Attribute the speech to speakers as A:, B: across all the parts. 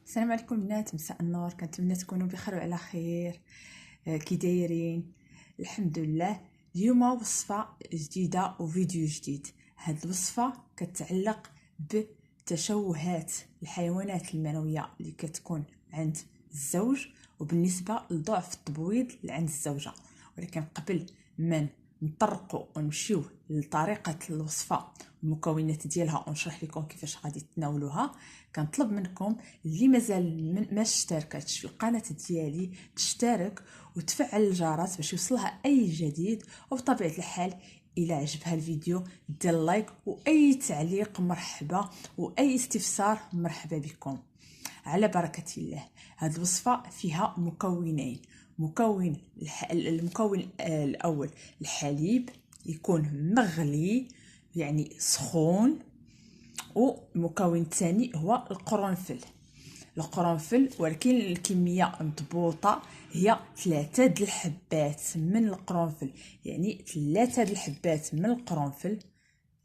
A: السلام عليكم البنات، مساء النور. كنتمنى تكونوا بخير وعلى خير. كي دايرين؟ الحمد لله. اليوم وصفه جديده وفيديو جديد. هاد الوصفه كتعلق بتشوهات الحيوانات المنويه اللي كتكون عند الزوج وبالنسبه لضعف التبويض اللي عند الزوجه. ولكن قبل ما نطرقوا ونمشيو لطريقه الوصفه المكونات ديالها ونشرح لكم كيفاش غادي تناولوها، كنطلب منكم اللي مازال ما اشتركتش في القناه ديالي تشترك وتفعل الجرس باش يوصلها اي جديد. وبطبيعه الحال الى عجبها الفيديو دير لايك، واي تعليق مرحبا، واي استفسار مرحبا بكم. على بركه الله. هذه الوصفه فيها مكونين. المكون الاول الحليب يكون مغلي يعني سخون، والمكون الثاني هو القرنفل ولكن الكميه مضبوطه، هي 3 د الحبات من القرنفل. يعني 3 د الحبات من القرنفل،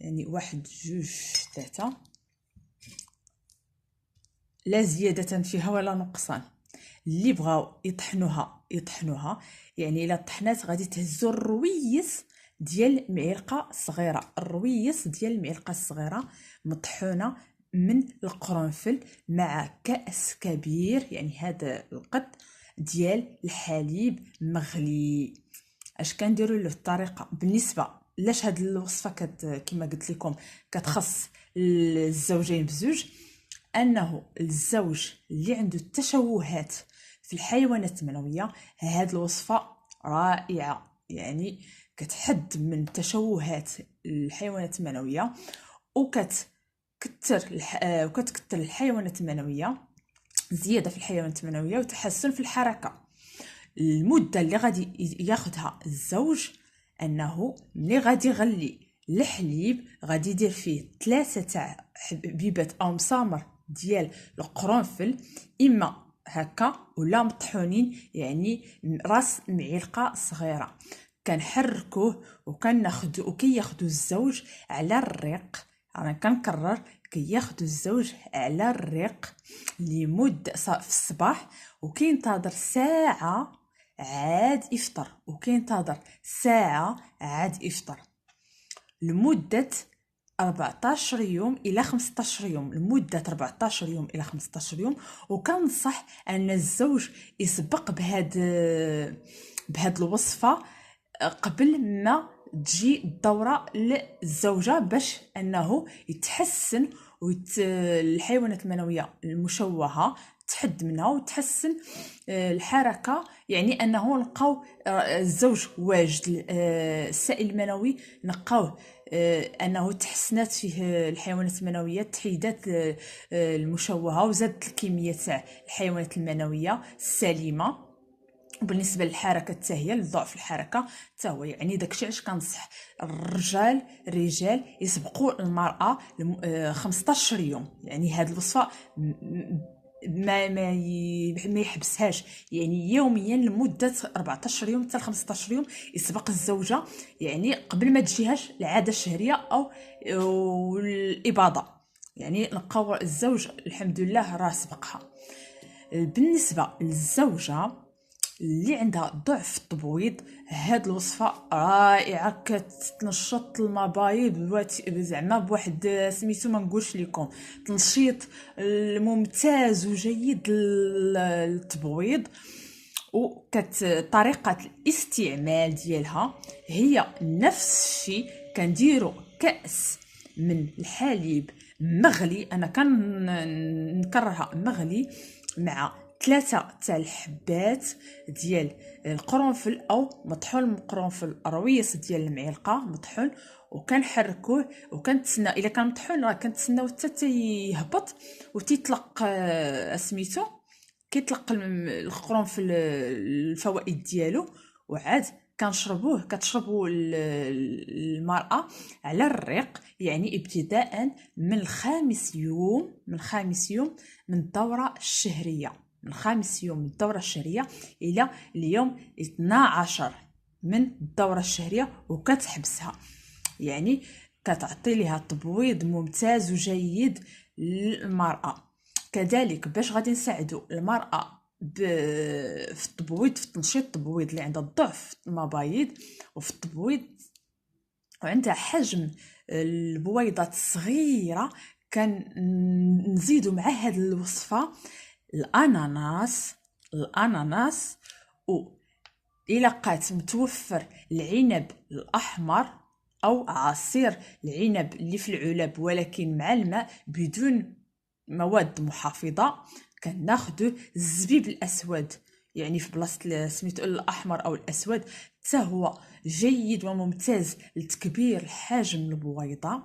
A: يعني 1 2 3، لا زياده فيها ولا نقصان. اللي بغاو يطحنوها، يعني الا طحنات غادي تهزوا الرويس ديال معلقه صغيره، مطحونه من القرنفل مع كأس كبير، يعني هذا القد ديال الحليب مغلي. اش كنديروا له الطريقه بالنسبه لاش هاد الوصفه كما قلت لكم كتخص الزوجين بزوج، انه الزوج اللي عنده تشوهات في الحيوانات المنويه هاد الوصفه رائعه، يعني كتحد من تشوهات الحيوانات المنويه وكتكثر الحيوانات المنويه، زياده في الحيوانات المنويه وتحسن في الحركه. المده اللي غادي ياخذها الزوج انه ملي غادي يغلي الحليب غادي يدير فيه 3 تاع حبيبات او مسامر ديال القرنفل، اما هكا ولا مطحونين، يعني راس معلقه صغيره. كنحركوه وكناخذ وكياخذوا الزوج على الريق. انا كنكرر، كياخذوا الزوج على الريق لمده في الصباح، وكينتظر ساعه عاد يفطر، لمده 14 يوم الى 15 يوم، لمده 14 يوم الى 15 يوم. وكنصح ان الزوج يسبق بهاد الوصفه قبل ما تجي الدوره للزوجه، باش انه يتحسن الحيوانات المنويه المشوهه تحد منها وتحسن الحركه. يعني انه نلقاو الزوج واجد، السائل المنوي نلقاوه انه تحسنات فيه الحيوانات المنويه، تحيدات المشوهه، وزادت الكميه تاع الحيوانات المنويه السليمه. وبالنسبه للحركه حتى هي لضعف الحركه حتى هو. يعني داكشي علاش كنصح الرجال يسبقوا المراه 15 يوم. يعني هاد الوصفه ما يحبسهاش، يعني يوميا لمده 14 يوم حتى 15 يوم يسبق الزوجه، يعني قبل ما تجيهاش العاده الشهريه او الاباضه. يعني نلقاو الزوج الحمد لله راه سبقها. بالنسبه للزوجه اللي عندها ضعف التبويض، هاد الوصفه رائعه، كتنشط المبايض زعما بواحد سميتو ما نقولش لكم تنشيط ممتاز وجيد للتبويض. طريقه الاستعمال ديالها هي نفس الشيء. كنديروا كأس من الحليب مغلي، انا كنكررها مغلي، مع 3 تاع الحبات ديال القرنفل او مطحون القرنفل، رويس ديال المعلقه مطحون، وكنحركوه وكنتسنى الا كان مطحون راه كنتسناو حتى يهبط وتيطلق سميتو كيطلق القرنفل الفوائد ديالو. وعاد كتشربوا المرأة على الريق، يعني ابتداء من الخامس يوم من الدورة الشهرية، إلى اليوم 12 من الدورة الشهرية، وكتحبسها. يعني كتعطي لها تبويض ممتاز وجيد للمرأة. كذلك باش غادي نساعدوا المرأة في التبويض، في تنشيط التبويض اللي عندها ضعف في المبايض وفي التبويض وعندها حجم البويضات صغيرة، كان نزيدوا مع هذه الوصفة الأناناس و إلا لقات متوفر العنب الأحمر أو عصير العنب اللي في العلب ولكن مع الماء بدون مواد محافظة، كناخدو الزبيب الأسود، يعني في بلاصة سميتو الأحمر أو الأسود، حتى هو جيد وممتاز لتكبير حجم البويضة.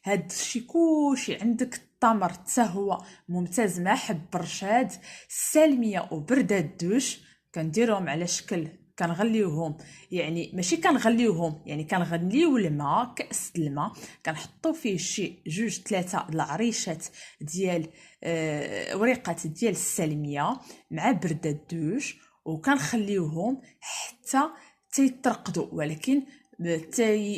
A: هاد الشي كلشي عندك. التمر حتى هو ممتاز مع حب الرشاد. السالمية وبردة الدوش كنديرهم على شكل كنغليوهم، يعني ماشي كنغليوهم، يعني كنغليو الماء، كأس الماء كنحطو فيه شي 2-3 العريشات ديال وريقات ديال السالمية مع بردة الدوش، وكنخليوهم حتى تيترقدوا، ولكن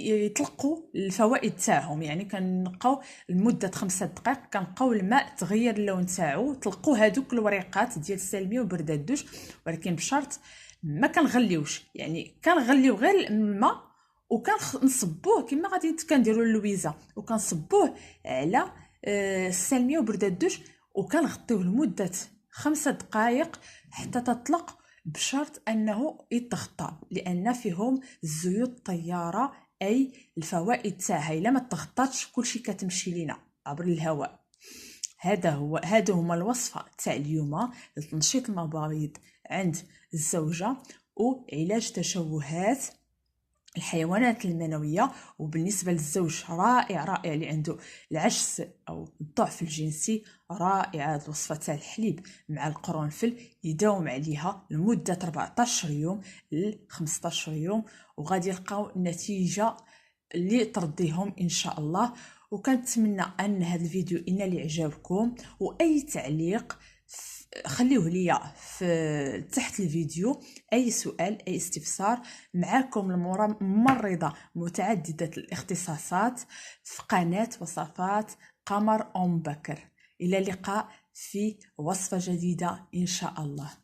A: يطلقوا الفوائد تاعهم، يعني كنبقاو لمده 5 دقائق كنبقاو الماء تغير اللون تاعو، طلقوا هذوك الوريقات ديال السالميه وبرده الدوش، ولكن بشرط ما كنغليوش، يعني كنغليو غير الماء وكنصبوه كما غادي كنديروا اللويزه، وكنصبوه على السالميه وبرده الدوش وكنغطيوه لمده 5 دقائق حتى تطلق، بشرط انه يتغطى لان فيهم الزيوت الطياره، اي الفوائد تاعها الا ما تغطاتش كلشي كتمشي لينا عبر الهواء. هادو هما الوصفه تاع اليوم لتنشيط المبايض عند الزوجه وعلاج تشوهات الحيوانات المنوية. وبالنسبة للزوج رائع اللي عنده العجز أو الضعف الجنسي، رائعة هاد الوصفة تاع الحليب مع القرنفل، يداوم عليها لمدة 14 يوم ل 15 يوم وغادي يلقاو النتيجة اللي ترضيهم إن شاء الله. وكنتمنى أن هذا الفيديو إن عجبكم، وأي تعليق خليوه ليا في تحت الفيديو، اي سؤال اي استفسار. معكم الممرضه متعدده الاختصاصات في قناه وصفات قمر ام بكر. الى اللقاء في وصفه جديده ان شاء الله.